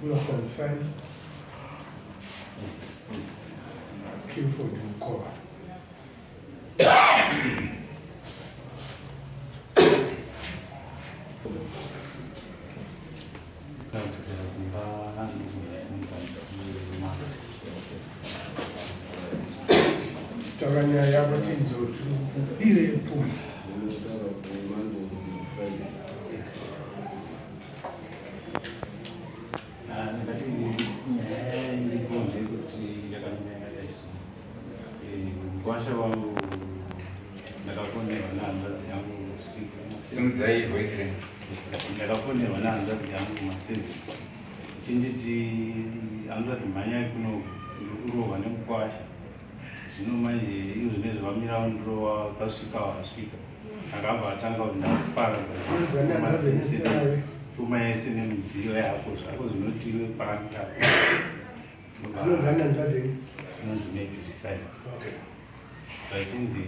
unofanisa Kilford mkoa Tawanya yabo tinzo ile pumbi mkwasha wangu ndakaponerwa nehanzvadzi yangu usiku simudzai voice ndakaponerwa nehanzvadzi yangu masimbi chinditi hanzvadzi mhanyai kurohwa nemukwasha zvino manje iyo zvinezvi vamirawo ndirowa kasvika wasvika akabva atanga kuti ndaparadza pfuma yese nemidziyo yako zvako zvinotiwe panga inonzi nejudicide vachinzi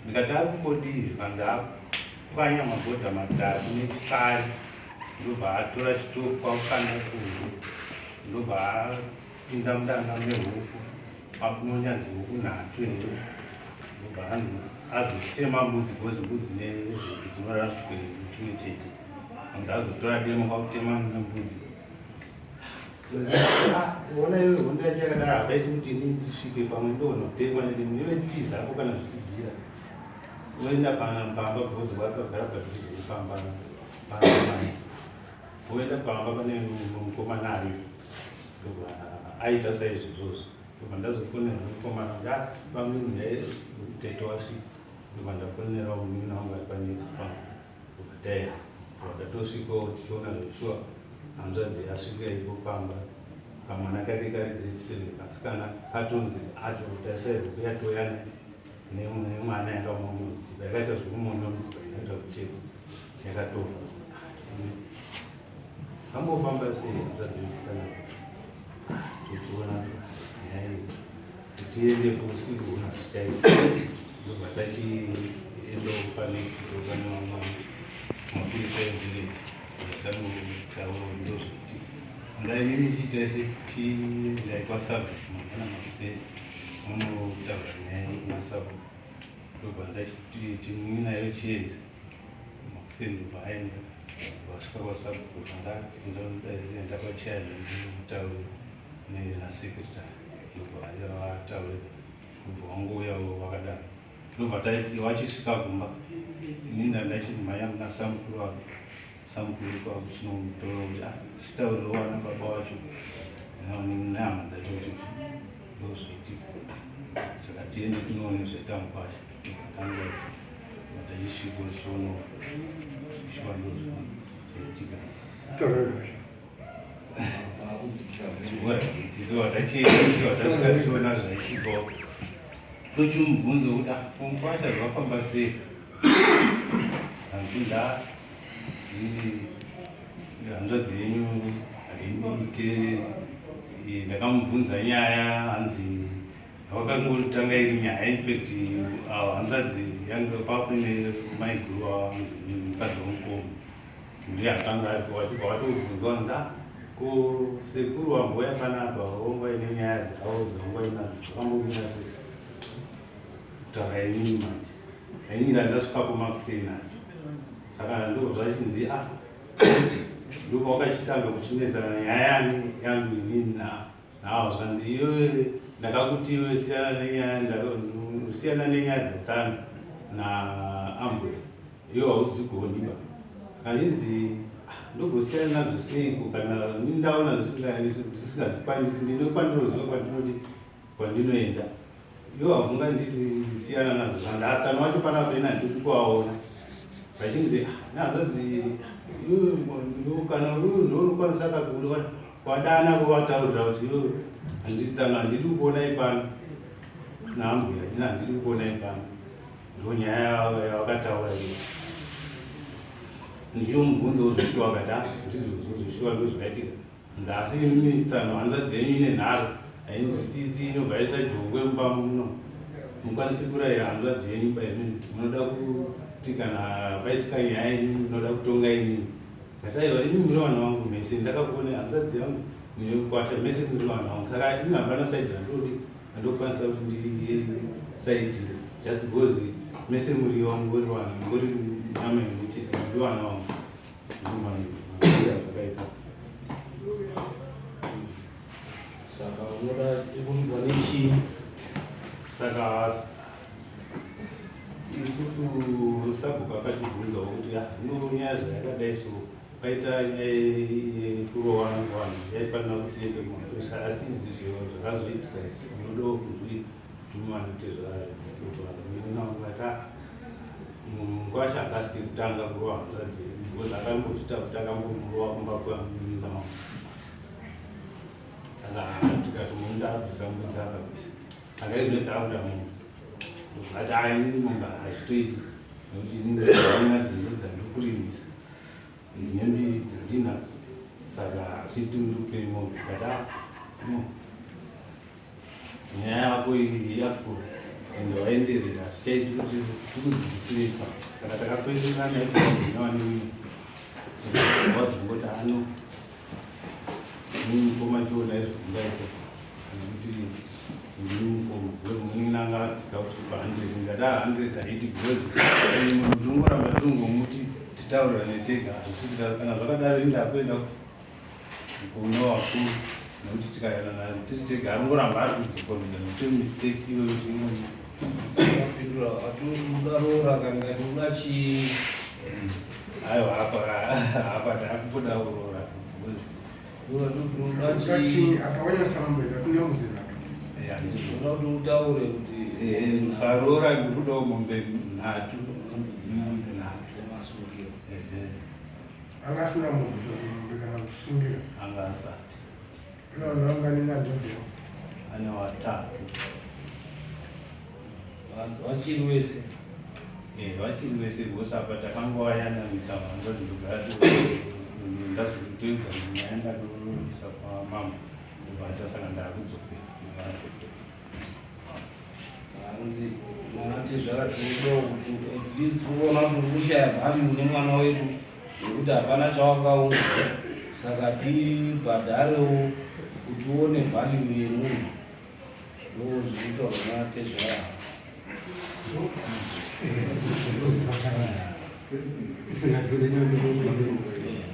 ndikati akumbodii vandapwanya mabhodha matatu nechikari ndobva atora chitofu kwakukanda kuhu ndobva apinda mudanga mehuku akunonyanzi huku nhatu ndobva azotema mbudzi bhozi mbudzi dzinoraswe chimwe chete anzi azotora demo kwakutema nembudzi ona iwe hondo yacho yakadaro hadaiti kuti ini ndisvike pamwe ndoona kutemwa nedemo iwe tiza ako kana zvichibvira oenda pamba bhozi wakagara padhuze nepamba panamai oenda pamba pane mukomana ari ndobva aita saizvozvozvo ndobva ndazofonera mukomana kuti pamwe mutete wasvika ndobva ndafonera munina wangu ari panext pamba ndobva taenda wadatosvikawo tichiona zveshuwa hanzvadzi asvika ipo pamba kamwana kake kari grade 7 kasikana katonzi taisaihuku yatoyana nemwana yakamonyodziva yakaita zvekumonyodziva inoita kuchekwa yakatofa ambofamba sei hanzvadzi tichiona nyaya tiende kuusiku una zvichaita ndobva tachiendawo pane mapurisa evhiliji yatanogarawo ndozviti ngainini chitaise chilaikwa sava mangana makuseni unotaura nyaya kumasava ndobva ndachimwinayo chienda makuseni ndobva aenda vasvika kwasabhuku ndaenda pachaya nemutauri nasekretary ndobva vataure ndobva wangouyawo wakadaro ndobva wachisvika kumba ini ndandachimhanya kuna samukuru wako samukuru kwavo chinomutoro kuti chitauriro wana baba wacho nehama dzacho kuti ndozvaitika saka tiende tinoone zvaita mukwasha tanga vatachisviko zvono shuwa ndozvaitika watasvika tichiona zvaitikao tochimubvunzo kuti mukwasha zvafamba sei hanzida hanzvadzi yenyu haindiite ndakamubvunza nyaya hanzi wakangotanga iri nyaya infact hanzvadzi yange papine maiguru mukadzi womukomo ndiye akanga ariko watobvunzwa hanza kusekuru wamboya panapa wonga ine nyaya dzavo dzonga inadzo zvakambovira sei kutaura inini manje ainini ndandasvikapo makusei nacho saka ndobva zvachinzi ndobva wakachitanga kuchinetsana nyaya yangu inini nawo zvanzi iwewe ndakakuti iwe siyana nenyaya dzetsano naambwe iwe haudzigoniba kandinzi ndogosiyana nadzo seiko kana ndaona zvisingadzikwanisi ndinokwandiroziva kwandinoenda iwe havunganditi siyana nadzo zvandatsana wacho panapena ndiri kuvaona vachinzi nahanzvadzi kana uyu ndounokwanisa kakuru kwadana kuvataurira kuti iwe handitsanga handiri kukuonai pano naambuya ini handiri kukuonai pano ndo nyaya yavakataura iyo ndichomubvunzawo zveshuwa akati ndizvozveshuwa ndo zvakaitika nzasi mitsano hanzvadzi yenyu ine nharo hainzwisisi inobva yaita jongwe mumba muno mukwanisi kurayira hanzvadzi yenyu painini munoda kuti kana paitika nyaya yenyu munoda kutonga inini Kataiwa ini muri vana vangu mese ndakakuona hanzvadzi yangu nekukwata mese muri vana vangu saka ini hapana saidi randokwanisa kuti ndiri saidi just because mese muri vangu muri vana muri nyama imwechete muri vana vangu zvakaita saka unoda kumbwa nechii saka isusu sabhuku akatibvunzawo kuti zvino nyaya zvayakadai so paita kurowana vanhu yaifanira kuti ende kumapurisa asi izvi zviro zvakazoitika unodawo kuzvitumanote zvaata mungu wacho akasike kutanga kurova hanzvadzi because akambozvita kuti akambomurova kumba kwamuna saka tikati mundu abvisa mbudzi akabvisa akaizvinotakuda munhu ati aini munga hazvitoiti nekuti inina zvinhu dzandikurimisa nembiri dzandinadzo saka zvitundupe mombe kata nyaya yako yakura ende waenderera zvichaiti kuti tikudzidzisirepa saka takapenderana navanewini wazongoti ano mukoma chiona izvokungaita nekuti munanga tsika kuti pa100 ngada 180 because tongoramba tongomuti titaurira netega hazvisvikira kana zvakadaro indakuenda kuno wakuru nekuti tikayanana tiri tega arongoramba ari kudzikomeza nose mistake iyoyo chimweni akapindura atudarora kana uda chii aiwa apa takupoda kurora uda chii akaona samambwera kunyamuzira unoda kuti utaure kuti ukarora ngekudawo mombe nhatu masukiro angasina munhu zvombe kana kusungira anga asati vananganinadozo ane watatu vachiri wese vachiri vese because apa takangovayananisa vanzvadzi kugara ndazvikutoedza nyaya ndadororisa pamama kubata saka ndakudzokera hanzi manati zvakatiudo kuti at least uona kuti kushaya bhari mune mwana wedu nekuti hapana chawakaunza saka tibhadharewo kuti uone bhaliu yemunhu ndozvinoita zvanate zvaya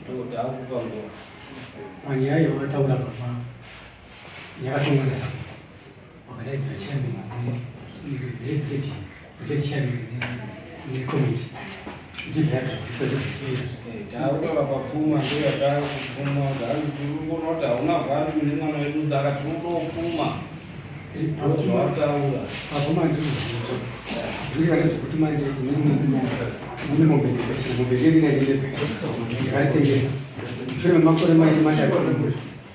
todakupa nguva panyaya yavataura papa yakatongonesa wakadaidza chairman nekomiti ichibhaya taurora papfuma ndoyatakupfuma gaariuona kuti hauna vhanu ine mwana wedu saka tinodopfuma zvavataura zvekuti manje mune mombe ndinaiatengesa shure memakore maiti matatu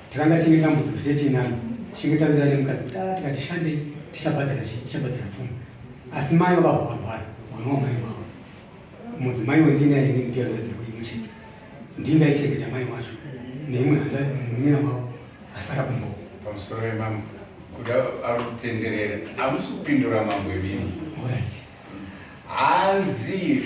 takanga tine dambudziko tetinani tichinge tavirira nemukadzi kuti tikati shandei tichabhadhara pfuma asi mai vakavharwara mwana wamai wavo mudzimai wendinaye nekuyangazewo imwe chete ndingaichengeta mai wacho neimwe munina wavo asara kumboo pamusoro wemambo kuti ari kutenderera hamusi kupindura mambo evini hanzi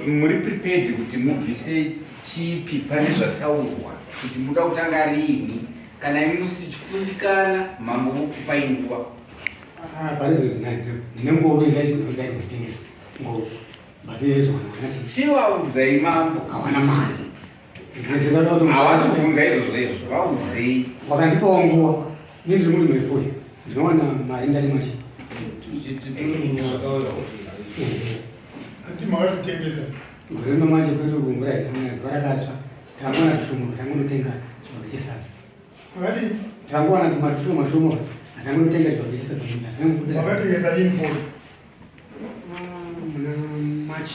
muri prepared kuti mubvise chipi pane zvataurwa kuti muda kutanga rini kana imusi chikundikana mambo vokupai nguva pane zvinhu zvinai ndine ngoro indaikutengesa ngoro chivaudzai mambo hawana mari havasi kubvunza izvozvo vaudzei wakandipawo nguva nindiri muri mefoi ndinowana mari ndari machi ati makatotengesa gorema manje kwedu mvura ikamuna zuva rakatsva tangowana tushomo tangonotenga chibage chesadza akati tangowana tumatushomo shomo atangonotenga chibage chesadza makatengesa lini foni muna march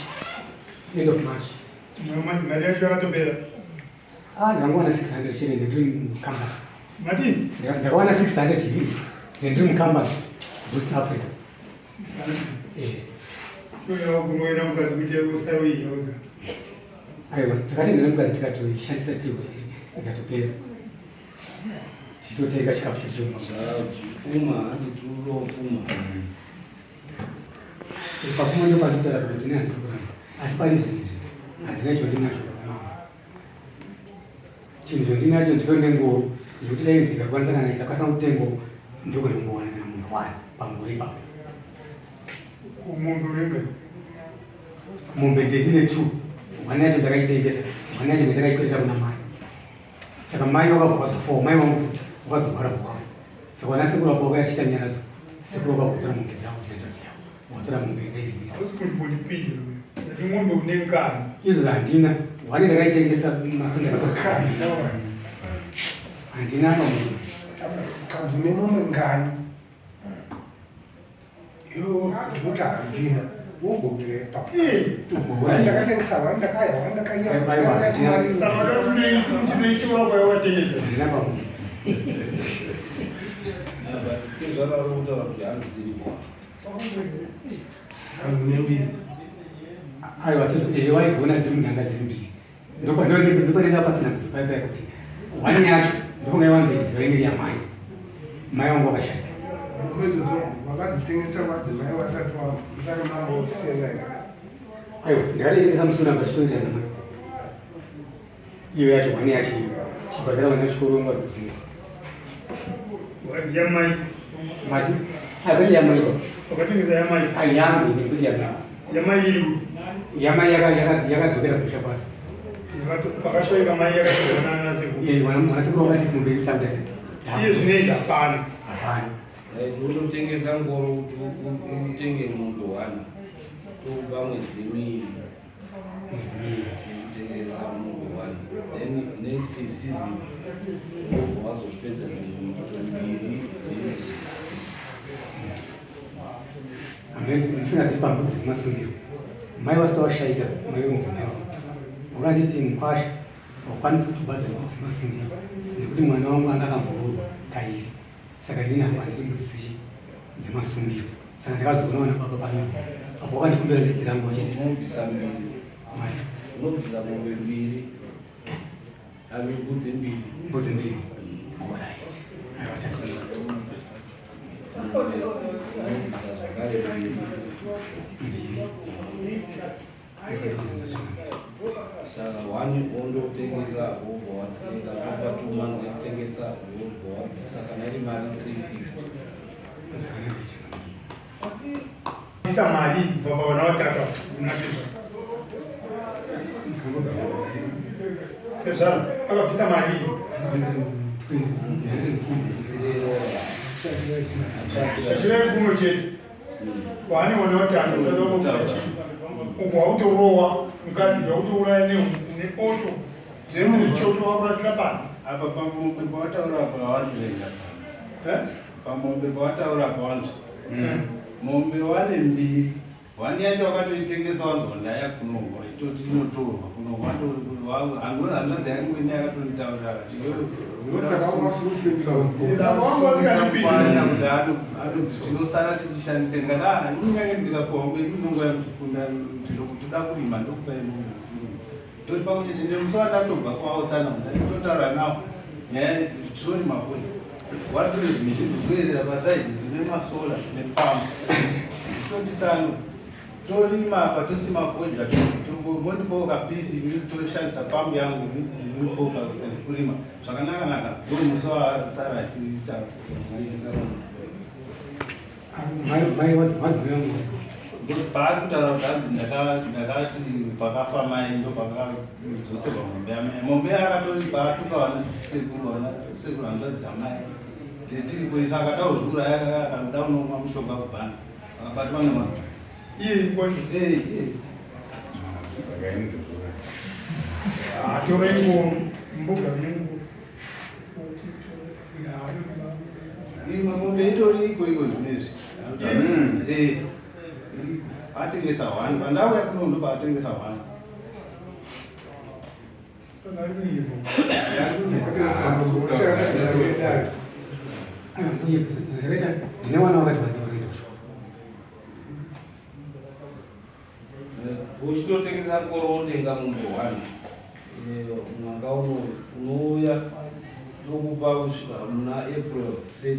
end of march mari yacho yakatopera ndangowana 600 chete ndiri mukambani mati ndakawana 600 years ndiri mukambani boost africa yoyawagunoera mukadzi kuite usauyi yoga aiwa takatendera mukadzi tikatoishandisa tiriwo ikatopera tichitotenga chikafu chedu pfuma hanzi turofuma papfuma ndopanditara kuti tine handisi kuramba asi pane zvinhu izvi handina chondinacho mama. Chinhu chondinacho ndisone ngoro yekuti dai dzikakwanisa kana ikakwanisa mutengo ndokunombowana kana munhu wani pangoro ipapo. Umuntu ringe. Mombe ndine 2. One yacho ndakaitengesa, one yacho ndakaikwetera kuna mai. Saka mai wakabva 4, mai wangu wakazobara bwavo. Saka wana sekuru wako wakachita nyaradzo. Sekuru wako kutora mombe dzavo dzinoita dzavo. Watora mombe ndaidivisa. Kuti mbonipinde uyu. Ngombe unengani. Izvo handina. One ndakaitengesa masunda akakara. Handina pamunhu. Kabvune mombe ngani. Yo kuti handina. Wogomire papo. Ndakatengesa wani ndakaya wani ndakaya. Saka tunoitora kwayawatengesa. Handina pamunhu. Kezvararo kutaura kuti handziripo. Aiwa waizoona dziri munhanga dziri mbiri. Ndopanenda pasina kuzopaipaya kuti one yacho ndofunga wandoiziva ingeri yamai. Mai wangu wakashaya. Wakadzitengesa madzimai wasati usati mambosenga. Aiwa ndakatengesa musuna ngachitoenda namai. Iyo yacho one yacho iyo. Chibhadhara vana chikoro ngwadziva. Yamai. Mati? Kwete yamai ba. Wakatengesa yamai. Ayami ndikuti yamai. Yamai iri. Yamai yakadzokera kusha kwayo. Pakashoyeka mai yakazogona nasekuru. Mwanasekuru wakati simumberi chamda se. Iye zvinoita hapana. Hapana. Unotengesa ngoro kuti utenge mombe 1 tokupa mwedzi miviri. Kutengesa mombe 1. Then next season wazopedza dzimwe 2. Ndisingazivi pambudzi dzimasungiro. Mai wasita washaika mai wemudzimai wavo. Wakanditi mukwasha haukwanisi kutibhadhara mbudzi dzimasungiro nekuti mwana wangu anga akambororwa kairi. Saka inini hamba handidi mbudzi dzimasungiro. Saka ndakazoonaona baba pamwepo. Apo wakandikumbira listi rangu wachiti unobvisa mbiri. Unobvisa mombe 2. Ami mbudzi 2. Mbudzi 2. Alright. Aiwa tachita. Saka 1 ondotengesa wobva watenga topa 2 months ekutengesa wobva wabvisa kana iri mari 350. Isa mari baba wana watata unatizwa. Tezara akabvisa mari. Shakira kuno chete. Wani wana watata uko autorowa mukadzi autorowa nepoto. Zvemu choto wakurasira pasi. Apa pamombe pawataura pawanzvenga. Pamombe pawataura pawanzve. Mombe 1 2. 1 yacho wakatoitengesa wanzonda yakunongwa itoti inotorwa kunongwa tori hangozi yaimweni yakatonitaurira tinosara tichishandise ngada inyange ndikakombe inongo yakutipunda toda kurima ndokupai tori pamwe chete nemusi wandatobva kwaotsana totaura nawo nyaya titorima kodi watori zvimishini zvoerera pasaidi tine masola nepambo totitsano torima apa tosima fodya tondipoka kapisi toshandisa pambo yangu inipoka kurima zvakanaka naka ndomusi wasara tiita mai wadzimai wangu paari kutaura kuti hanzi ndakati pakafa mai ndo pakadzoserwa mombe yamai mombe akatori paatukawana sekuru hanzvadza mai tiripo isu akada kuzviuraya akamuda unomwa mushonga kubhana akabatwa nemwana Iye kwacho. Saka imutozvura. Atora ingoro mbuga nengo. imwe mombe itori iko zvinezvi atengesa 1 pandau yakunondo paatengesa 1 ndine wana wakati vandoredo uchitotengesa ngoro wotenga mombe 1 mwaka unouya tokupa kusvika muna April 30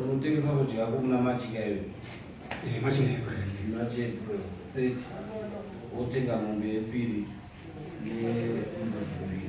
unotengesa kudya ko muna machika iwe machina April 30 wotenga mombe yepiri nemombe 2.